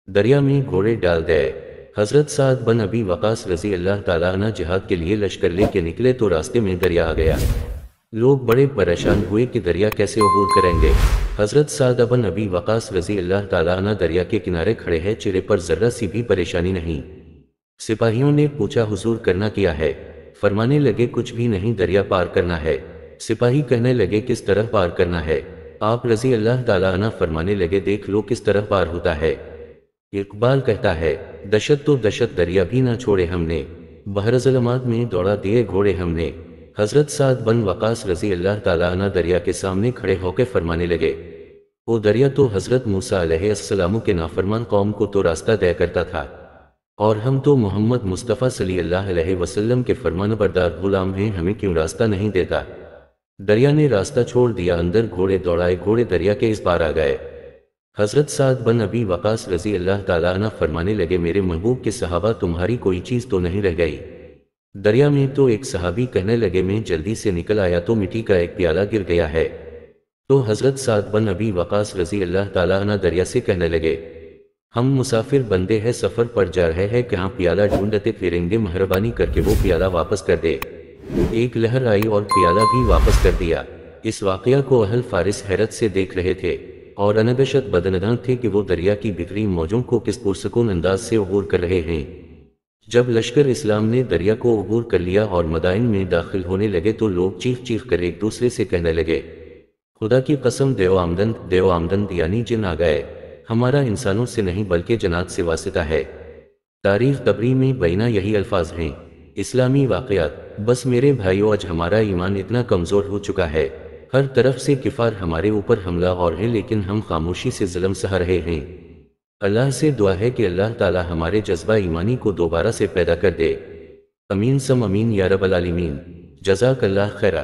دریا میں گھوڑے ڈال گئے۔ حضرت سعد بن ابی وقاص رضی اللہ تعالیٰ عنہ جہاد کے لیے لشکر لے کے نکلے تو راستے میں دریا آ گیا۔ لوگ بڑے پریشان ہوئے کہ دریا کیسے عبور کریں گے۔ حضرت سعد بن ابی وقاص رضی اللہ تعالیٰ عنہ دریا کے کنارے کھڑے ہیں، چہرے پر ذرہ سی بھی پریشانی نہیں۔ سپاہیوں نے پوچھا حضور کرنا کیا ہے؟ فرمانے لگے کچھ بھی نہیں، دریا پار کرنا ہے۔ سپاہی کہنے لگے کس طرح پار کرنا ہے؟ آپ رضی اللہ تعالیٰ عنہ فرمانے لگے دیکھ لو کس طرح پار ہوتا ہے۔ اقبال کہتا ہے دشت تو دشت دریا بھی نہ چھوڑے ہم نے، بحر ظلمات میں دوڑا دیے گھوڑے ہم نے۔ حضرت سعد بن وقاص رضی اللہ تعالیٰ عنہ دریا کے سامنے کھڑے ہو کے فرمانے لگے، وہ دریا تو حضرت موسیٰ علیہ السلام کے نافرمان قوم کو تو راستہ دیا کرتا تھا، اور ہم تو محمد مصطفیٰ صلی اللہ علیہ وسلم کے فرمان بردار غلام ہیں، ہمیں کیوں راستہ نہیں دیتا؟ دریا نے راستہ چھوڑ دیا، اندر گھوڑے دوڑائے، گھوڑے دریا کے اس پار آ گئے۔ حضرت سعد بن ابی وقاص رضی اللہ تعالیٰ عنہ فرمانے لگے میرے محبوب کے صحابہ تمہاری کوئی چیز تو نہیں رہ گئی؟ دریا میں تو ایک صحابی کہنے لگے میں جلدی سے نکل آیا تو مٹی کا ایک پیالہ گر گیا ہے۔ تو حضرت سعد بن ابی وقاص رضی اللہ تعالیٰ عنہ دریا سے کہنے لگے ہم مسافر بندے ہیں، سفر پر جا رہے ہیں، کہاں پیالہ ڈھونڈتے پھریں گے، مہربانی کر کے وہ پیالہ واپس کر دے۔ ایک لہر آئی اور پیالہ بھی واپس کر دیا۔ اس واقعہ کو اہل فارس حیرت سے دیکھ رہے تھے اور انگشت بدنداں تھے کہ وہ دریا کی بکھری موجوں کو کس پرسکون انداز سے عبور کر رہے ہیں۔ جب لشکر اسلام نے دریا کو عبور کر لیا اور مدائن میں داخل ہونے لگے تو لوگ چیخ چیخ کر ایک دوسرے سے کہنے لگے خدا کی قسم دیو آمدن یعنی جن آ گئے، ہمارا انسانوں سے نہیں بلکہ جنات سے واسطہ ہے۔ تاریخ طبری میں بینا یہی الفاظ ہیں۔ اسلامی واقعات۔ بس میرے بھائیو آج ہمارا ایمان اتنا کمزور ہو چکا ہے، ہر طرف سے کفار ہمارے اوپر حملہ اور ہیں، لیکن ہم خاموشی سے ظلم سہہ رہے ہیں۔ اللہ سے دعا ہے کہ اللہ تعالی ہمارے جذبہ ایمانی کو دوبارہ سے پیدا کر دے۔ امین سم امین یا رب العالمین۔ جزاک اللہ خیرہ۔